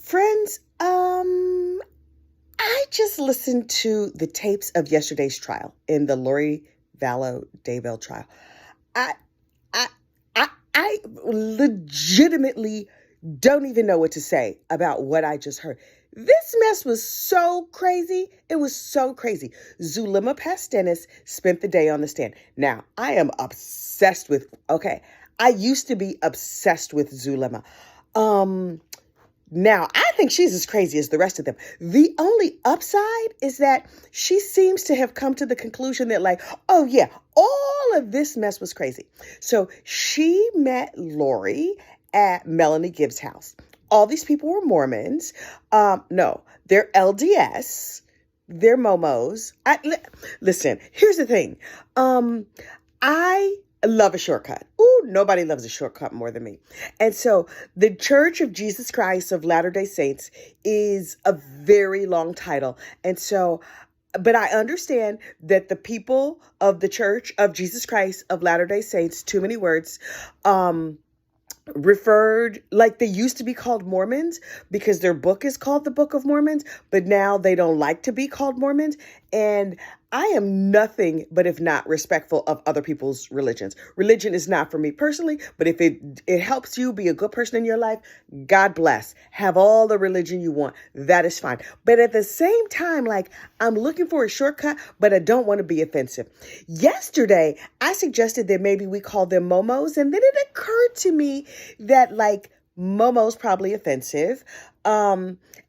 Friends, I just listened to the tapes of yesterday's trial in the Vallow Daybell trial. I, I, I legitimately don't even know what to say about what I just heard. This mess was so crazy. It was so crazy. Zulema Pastenas spent the day on the stand. Now, I am obsessed with, I used to be obsessed with Zulema. Now, I think she's as crazy as the rest of them. The only upside is that she seems to have come to the conclusion that, oh yeah, all of this mess was crazy. So she met Lori at Melanie Gibbs' house. All these people were Mormons. No, they're LDS. They're Momos. Listen, here's the thing. I love a shortcut. Ooh, nobody loves a shortcut more than me. And so the Church of Jesus Christ of Latter-day Saints is a very long title. And so, but I understand that the people of the Church of Jesus Christ of Latter-day Saints, too many words, referred, like they used to be called Mormons because their book is called the Book of Mormons, but now they don't like to be called Mormons. And I am nothing but if not respectful of other people's religions. Religion is not for me personally, but if it helps you be a good person in your life, God bless. Have all the religion you want. That is fine. But at the same time, I'm looking for a shortcut, but I don't want to be offensive. Yesterday, I suggested that maybe we call them Momos, and then it occurred to me that Momo's probably offensive.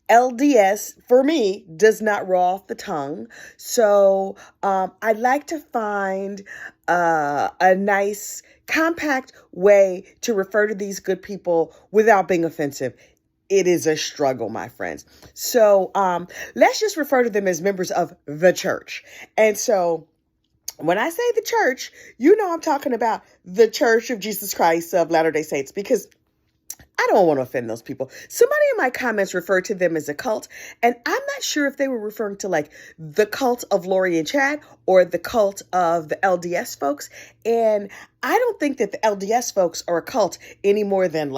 LDS, for me, does not roll off the tongue. So I'd like to find a nice, compact way to refer to these good people without being offensive. It is a struggle, my friends. So let's just refer to them as members of the church. And so when I say the church, I'm talking about the Church of Jesus Christ of Latter-day Saints, because I don't want to offend those people. Somebody in my comments referred to them as a cult, and I'm not sure if they were referring to the cult of Lori and Chad or the cult of the LDS folks. And I don't think that the LDS folks are a cult any more than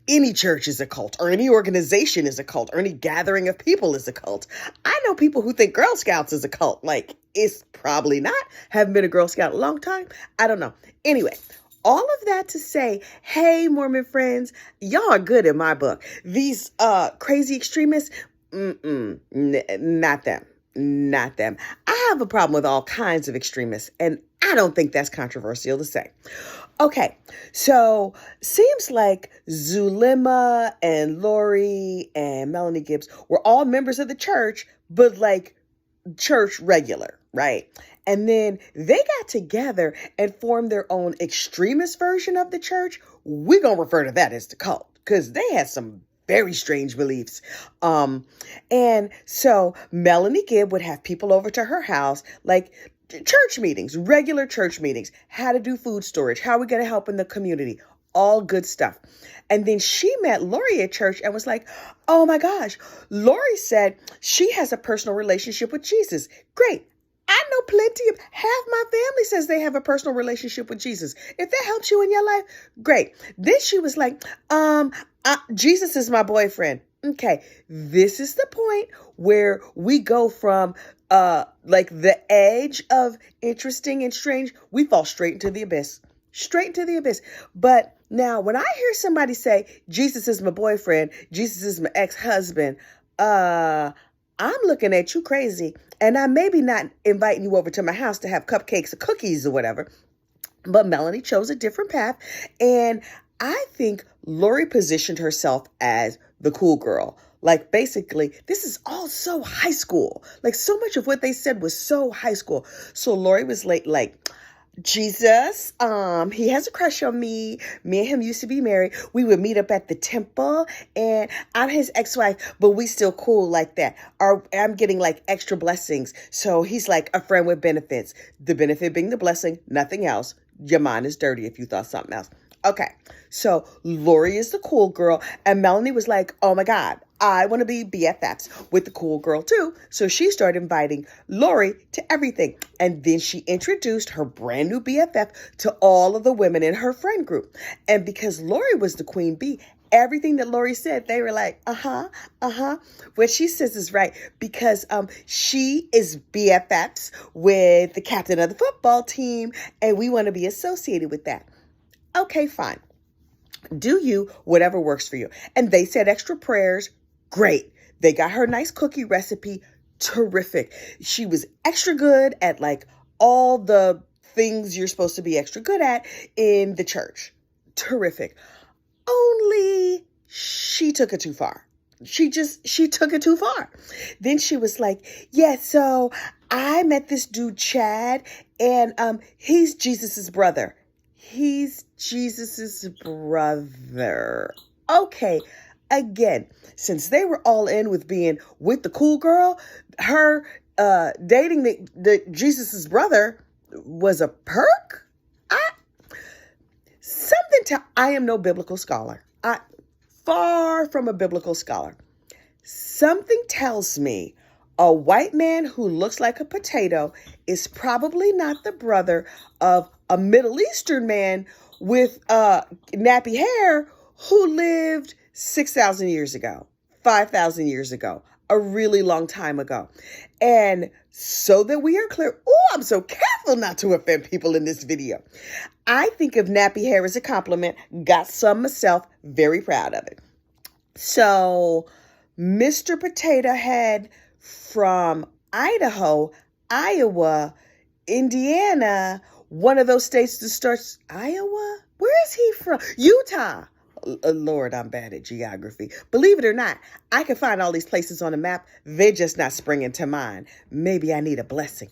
any church is a cult, or any organization is a cult, or any gathering of people is a cult. I know people who think Girl Scouts is a cult. It's probably not. Haven't been a Girl Scout in a long time. I don't know. Anyway, all of that to say, hey, Mormon friends, y'all are good in my book. These crazy extremists, not them. Not them. I have a problem with all kinds of extremists, and I don't think that's controversial to say. Okay, so seems like Zulema and Lori and Melanie Gibbs were all members of the church, but church regular, right? And then they got together and formed their own extremist version of the church. We're going to refer to that as the cult, because they had some very strange beliefs. And so Melanie Gibb would have people over to her house, church meetings, regular church meetings, how to do food storage, how we going to help in the community, all good stuff. And then she met Lori at church and was like, oh my gosh, Lori said she has a personal relationship with Jesus. Great. I know plenty of, half my family says they have a personal relationship with Jesus. If that helps you in your life, great. Then she was like, Jesus is my boyfriend. Okay, this is the point where we go from the edge of interesting and strange, we fall straight into the abyss. Straight into the abyss. But now when I hear somebody say, Jesus is my boyfriend, Jesus is my ex-husband, I'm looking at you crazy. And I may be not inviting you over to my house to have cupcakes or cookies or whatever. But Melanie chose a different path. And I think Lori positioned herself as the cool girl. Basically, this is all so high school. So much of what they said was so high school. So Lori was Jesus, he has a crush on me. Me and him used to be married. We would meet up at the temple, and I'm his ex-wife, but we still cool like that. I'm getting extra blessings. So he's a friend with benefits. The benefit being the blessing, nothing else. Your mind is dirty if you thought something else. Okay, so Lori is the cool girl, and Melanie was like, oh my God, I want to be BFFs with the cool girl too. So she started inviting Lori to everything. And then she introduced her brand new BFF to all of the women in her friend group. And because Lori was the queen bee, Everything that Lori said, they were like, What she says is right because she is BFFs with the captain of the football team, and we want to be associated with that. Okay, fine. Do you, whatever works for you. And they said extra prayers. Great. They got her nice cookie recipe. Terrific. She was extra good at like all the things you're supposed to be extra good at in the church. Terrific. Only she took it too far. She took it too far. Then she was like, yeah, so I met this dude, Chad, and he's Jesus's brother. He's Jesus's brother. Okay. Again, since they were all in with being with the cool girl, her dating the Jesus's brother was a perk. I am no biblical scholar. Far from a biblical scholar. Something tells me a white man who looks like a potato is probably not the brother of a Middle Eastern man with nappy hair who lived 6,000 years ago, 5,000 years ago, a really long time ago. And so that we are clear, I'm so careful not to offend people in this video. I think of nappy hair as a compliment, got some myself, very proud of it. So Mr. Potato Head from Idaho, Iowa, Indiana, one of those states that starts, Iowa? Where is he from? Utah. Lord, I'm bad at geography. Believe it or not, I can find all these places on the map. They're just not springing to mind. Maybe I need a blessing.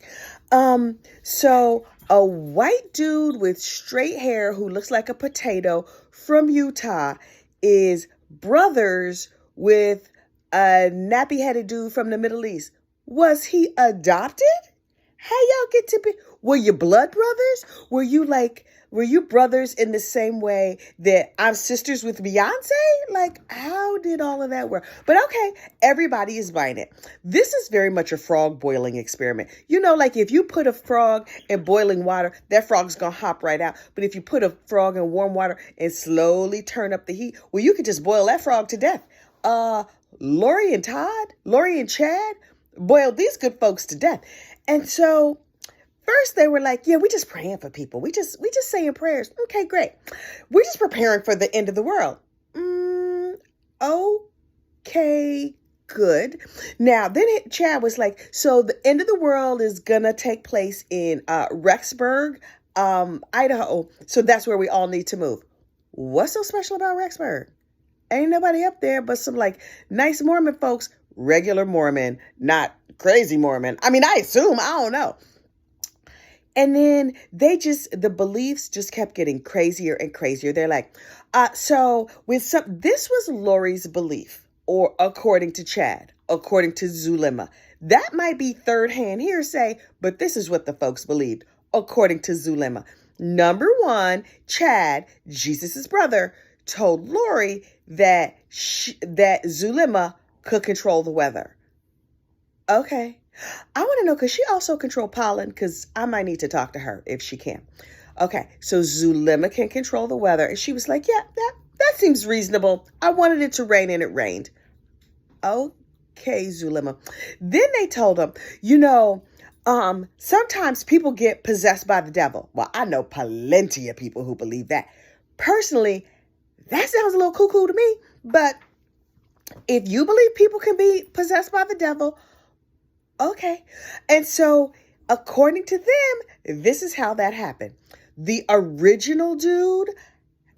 So a white dude with straight hair who looks like a potato from Utah is brothers with a nappy-headed dude from the Middle East. Was he adopted? How y'all get to be? Were you blood brothers? Were you brothers in the same way that I'm sisters with Beyonce? Like, how did all of that work? But okay, everybody is buying it. This is very much a frog boiling experiment. You know, like if you put a frog in boiling water, that frog's going to hop right out. But if you put a frog in warm water and slowly turn up the heat, well, you could just boil that frog to death. Lori and Chad boiled these good folks to death. And so first they were like, yeah, we're just praying for people. We just saying prayers. Okay, great. We're just preparing for the end of the world. Okay, good. Now, then Chad was like, so the end of the world is going to take place in Rexburg, Idaho. So that's where we all need to move. What's so special about Rexburg? Ain't nobody up there but some like nice Mormon folks, regular Mormon, not crazy Mormon. I mean, I assume, I don't know. And then the beliefs just kept getting crazier and crazier. They're like, this was Lori's belief, or according to Chad, according to Zulema. That might be third-hand hearsay, but this is what the folks believed, according to Zulema. Number one, Chad, Jesus's brother, told Lori that Zulema could control the weather. Okay. I want to know, because she also control pollen, because I might need to talk to her if she can. Okay, so Zulema can control the weather. And she was like, yeah, that seems reasonable. I wanted it to rain and it rained. Okay, Zulema. Then they told him, sometimes people get possessed by the devil. Well, I know plenty of people who believe that. Personally, that sounds a little cuckoo to me. But if you believe people can be possessed by the devil, okay. And so, according to them, this is how that happened. The original dude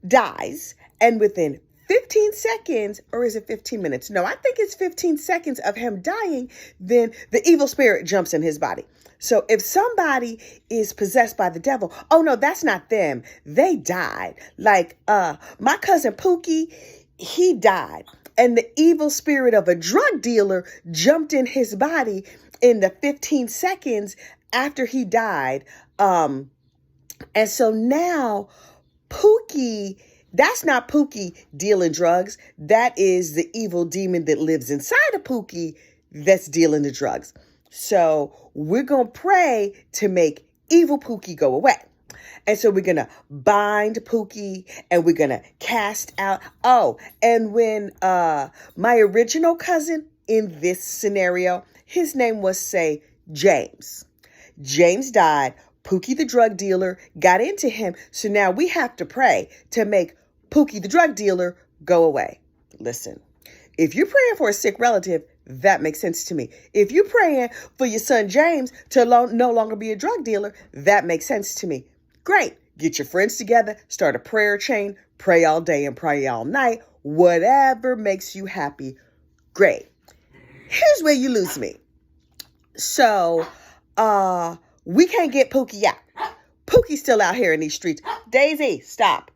dies, and within 15 seconds, or is it 15 minutes? No, I think it's 15 seconds of him dying, then the evil spirit jumps in his body. So if somebody is possessed by the devil, oh no, that's not them. They died. Like my cousin Pookie, he died. And the evil spirit of a drug dealer jumped in his body in the 15 seconds after he died. And so now Pookie, that's not Pookie dealing drugs. That is the evil demon that lives inside of Pookie that's dealing the drugs. So we're going to pray to make evil Pookie go away. And so we're going to bind Pookie and we're going to cast out. Oh, and when my original cousin in this scenario, his name was, say, James. James died. Pookie the drug dealer got into him. So now we have to pray to make Pookie the drug dealer go away. Listen, if you're praying for a sick relative, that makes sense to me. If you're praying for your son James to no longer be a drug dealer, that makes sense to me. Great. Get your friends together, start a prayer chain, pray all day and pray all night. Whatever makes you happy. Great. Here's where you lose me. So, we can't get Pookie out. Pookie's still out here in these streets. Daisy, stop.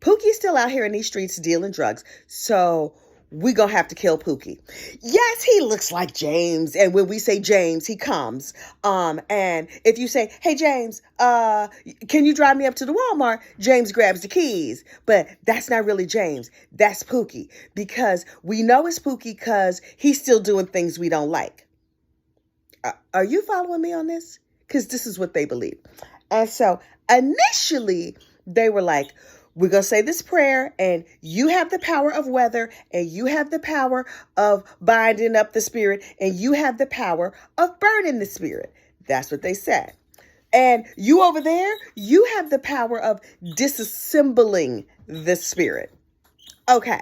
Pookie's still out here in these streets dealing drugs. So we gonna have to kill Pookie. Yes, he looks like James. And when we say James, he comes. And if you say, hey, James, can you drive me up to the Walmart? James grabs the keys. But that's not really James. That's Pookie. Because we know it's Pookie because he's still doing things we don't like. Are you following me on this? Because this is what they believe. And so initially they were like, we're going to say this prayer and you have the power of weather and you have the power of binding up the spirit and you have the power of burning the spirit. That's what they said. And you over there, you have the power of disassembling the spirit. Okay.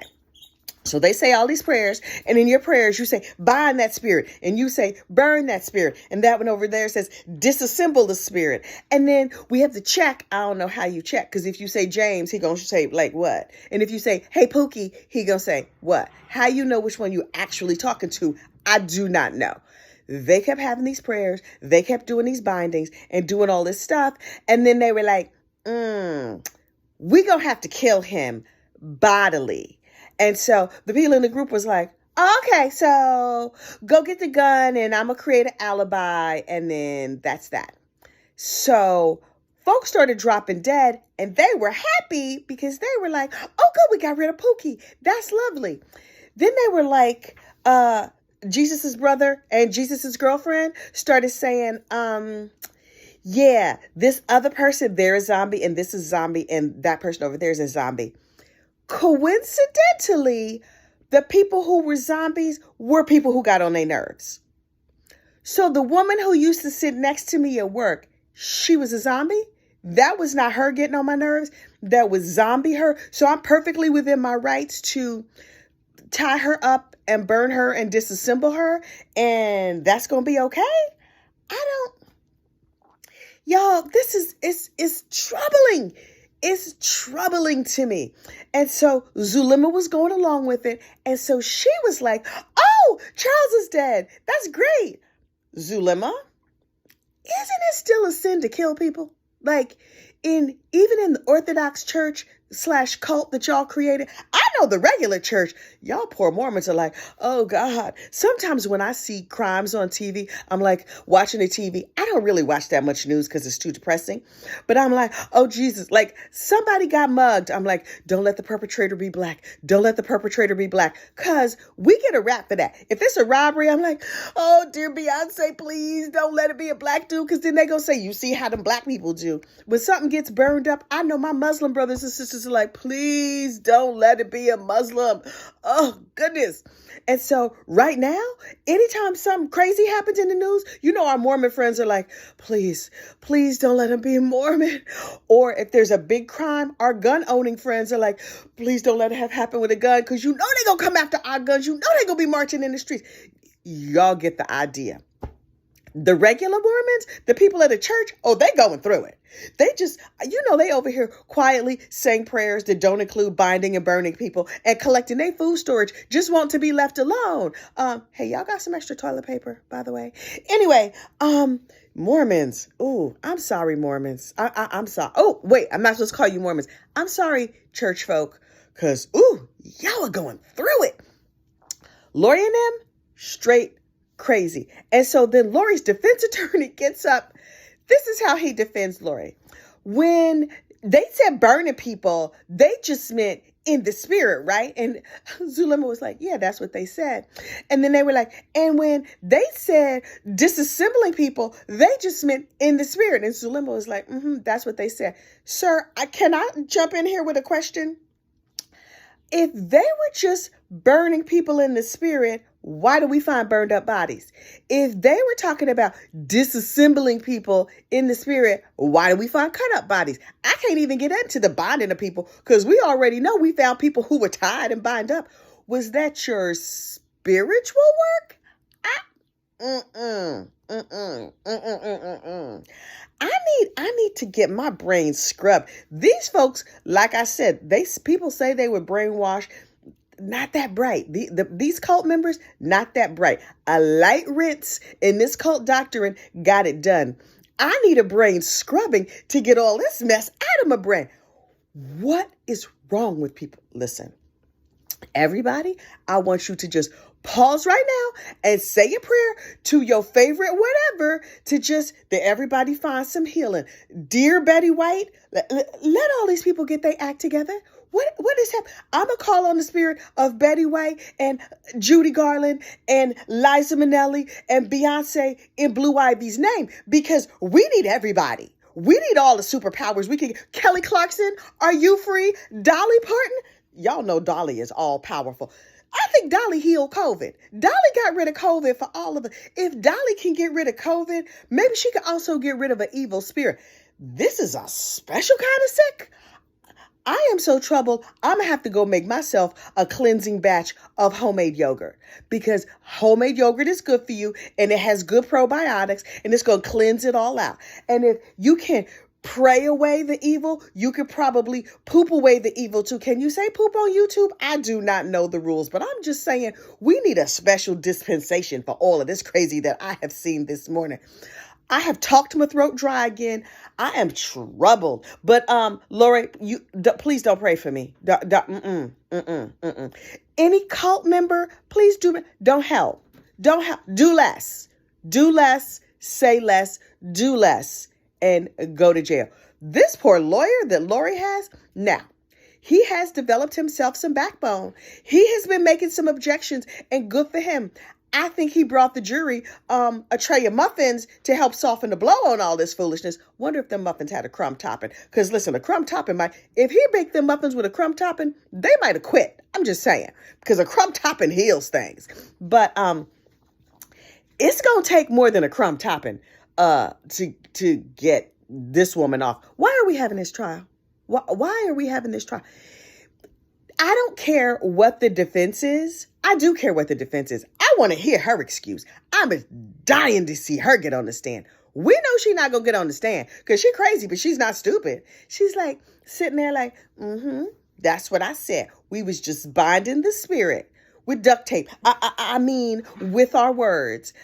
So they say all these prayers, and in your prayers, you say, bind that spirit, and you say, burn that spirit. And that one over there says, disassemble the spirit. And then we have to check. I don't know how you check, because if you say James, he going to say, like, what? And if you say, hey, Pookie, he going to say, what? How you know which one you actually talking to? I do not know. They kept having these prayers. They kept doing these bindings and doing all this stuff. And then they were like, we going to have to kill him bodily. And so the people in the group was like, okay, so go get the gun and I'm going to create an alibi. And then that's that. So folks started dropping dead and they were happy because they were like, oh, good, we got rid of Pookie. That's lovely. Then they were like, Jesus's brother and Jesus's girlfriend started saying, yeah, this other person, they're a zombie and this is a zombie and that person over there is a zombie. Coincidentally, the people who were zombies were people who got on their nerves. So the woman who used to sit next to me at work, she was a zombie. That was not her getting on my nerves. That was zombie her. So I'm perfectly within my rights to tie her up and burn her and disassemble her. And that's going to be okay. Y'all, this is troubling. It's troubling to me. And so Zulema was going along with it. And so she was like, oh, Charles is dead. That's great. Zulema, isn't it still a sin to kill people? Like even in the Orthodox church / cult that y'all created, I know the regular church, y'all poor Mormons are like, oh God. Sometimes when I see crimes on TV, I'm like watching the TV. I don't really watch that much news because it's too depressing. But I'm like, oh Jesus, like somebody got mugged. I'm like, don't let the perpetrator be black. Don't let the perpetrator be black. Because we get a rap for that. If it's a robbery, I'm like, oh dear Beyonce, please don't let it be a black dude. Because then they gonna say, you see how them black people do. When something gets burned up, I know my Muslim brothers and sisters are like, please don't let it be a Muslim. Oh, goodness. And so right now, anytime something crazy happens in the news, you know, our Mormon friends are like, please don't let him be a Mormon. Or if there's a big crime, our gun owning friends are like, please don't let it have happen with a gun because you know they're going to come after our guns. You know they're going to be marching in the streets. Y'all get the idea. The regular Mormons, the people at the church, oh, they going through it. They just, they over here quietly saying prayers that don't include binding and burning people and collecting their food storage, just want to be left alone. Hey, y'all got some extra toilet paper, by the way. Anyway, Mormons. Ooh, I'm sorry, Mormons. I'm sorry. Oh, wait, I'm not supposed to call you Mormons. I'm sorry, church folk, because, ooh, y'all are going through it. Lori and them, straight crazy. And so then Lori's defense attorney gets up. This is how he defends Lori. When they said burning people, they just meant in the spirit, right? And Zulema was like, yeah, that's what they said. And then they were like, and when they said disassembling people, they just meant in the spirit. And Zulema was like, that's what they said. Sir, can I jump in here with a question? If they were just burning people in the spirit, why do we find burned up bodies? If they were talking about disassembling people in the spirit, why do we find cut up bodies? I can't even get into the bonding of people because we already know we found people who were tied and bound up. Was that your spiritual work? I need to get my brain scrubbed. These folks, like I said, people say they were brainwashed. Not that bright. These cult members, not that bright. A light rinse in this cult doctrine got it done. I need a brain scrubbing to get all this mess out of my brain. What is wrong with people? Listen, everybody, I want you to just pause right now and say a prayer to your favorite whatever that everybody find some healing. Dear Betty White, let all these people get their act together. What is happening? I'm going to call on the spirit of Betty White and Judy Garland and Liza Minnelli and Beyonce in Blue Ivy's name because we need everybody. We need all the superpowers we can get. Kelly Clarkson, are you free? Dolly Parton? Y'all know Dolly is all powerful. I think Dolly healed COVID. Dolly got rid of COVID for all of it. If Dolly can get rid of COVID, maybe she can also get rid of an evil spirit. This is a special kind of sick. I am so troubled, I'm going to have to go make myself a cleansing batch of homemade yogurt because homemade yogurt is good for you and it has good probiotics and it's going to cleanse it all out. And if you can pray away the evil, you could probably poop away the evil too. Can you say poop on YouTube? I do not know the rules, but I'm just saying we need a special dispensation for all of this crazy that I have seen this morning. I have talked my throat dry again. I am troubled. But Lori, please don't pray for me. Any cult member, please don't help. Don't help. Do less. Do less. Say less. Do less. And go to jail. This poor lawyer that Lori has, now, he has developed himself some backbone. He has been making some objections, and good for him. I think he brought the jury a tray of muffins to help soften the blow on all this foolishness. Wonder if the muffins had a crumb topping. Because listen, a crumb topping if he baked them muffins with a crumb topping, they might have quit. I'm just saying. Because a crumb topping heals things. But it's going to take more than a crumb topping to get this woman off. Why are we having this trial? Why are we having this trial? I don't care what the defense is. I do care what the defense is. I want to hear her excuse. I'm dying to see her get on the stand. We know she's not going to get on the stand because she's crazy, but she's not stupid. She's like sitting there like, that's what I said. We was just binding the spirit with duct tape. I mean, with our words.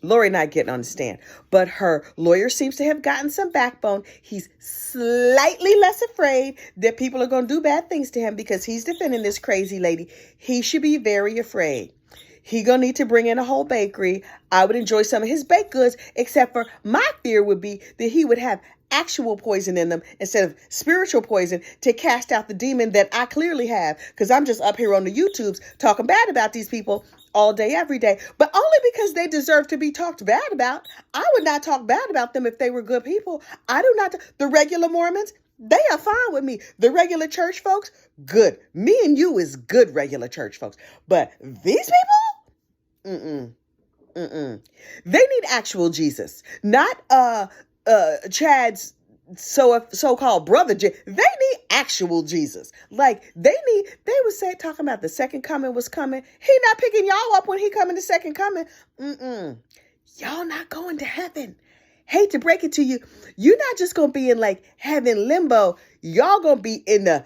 Lori not getting on the stand, but her lawyer seems to have gotten some backbone. He's slightly less afraid that people are going to do bad things to him because he's defending this crazy lady. He should be very afraid. He gonna need to bring in a whole bakery. I would enjoy some of his baked goods, except for my fear would be that he would have actual poison in them instead of spiritual poison to cast out the demon that I clearly have, because I'm just up here on the YouTubes talking bad about these people all day, every day, but only because they deserve to be talked bad about. I would not talk bad about them if they were good people. I do not. The regular Mormons, they are fine with me. The regular church folks, good. Me and you is good regular church folks. But these people, they need actual Jesus, not Chad's so-called brother. They need actual Jesus. Like they would say, talking about the second coming was coming. He not picking y'all up when he coming the second coming. Y'all not going to heaven. Hate to break it to you. You're not just going to be in like heaven limbo. Y'all going to be in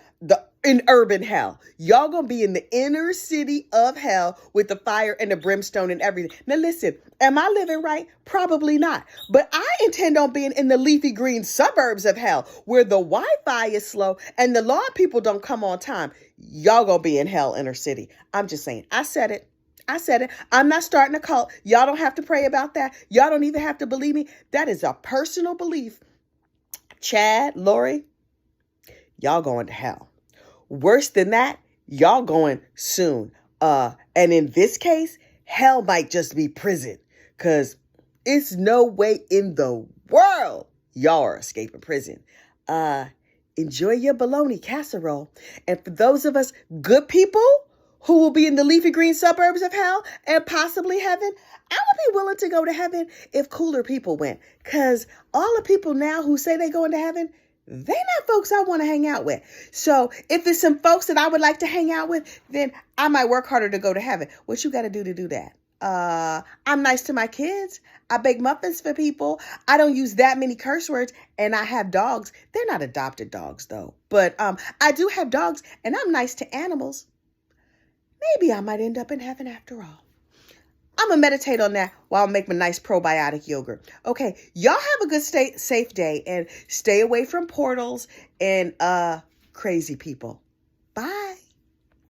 in urban hell. Y'all going to be in the inner city of hell with the fire and the brimstone and everything. Now listen, am I living right? Probably not. But I intend on being in the leafy green suburbs of hell where the Wi-Fi is slow and the law people don't come on time. Y'all going to be in hell inner city. I'm just saying. I said it. I'm not starting a cult. Y'all don't have to pray about that. Y'all don't even have to believe me. That is a personal belief. Chad, Lori, y'all going to hell. Worse than that, y'all going soon. And in this case, hell might just be prison. Because it's no way in the world y'all are escaping prison. Enjoy your bologna casserole. And for those of us good people who will be in the leafy green suburbs of hell and possibly heaven, I would be willing to go to heaven if cooler people went. Because all the people now who say they going to heaven, they not folks I want to hang out with. So if it's some folks that I would like to hang out with, then I might work harder to go to heaven. What you got to do that? I'm nice to my kids. I bake muffins for people. I don't use that many curse words, and I have dogs. They're not adopted dogs though, but I do have dogs, and I'm nice to animals. Maybe I might end up in heaven after all. I'm going to meditate on that while I make my nice probiotic yogurt. Okay, y'all have a good safe day, and stay away from portals and crazy people.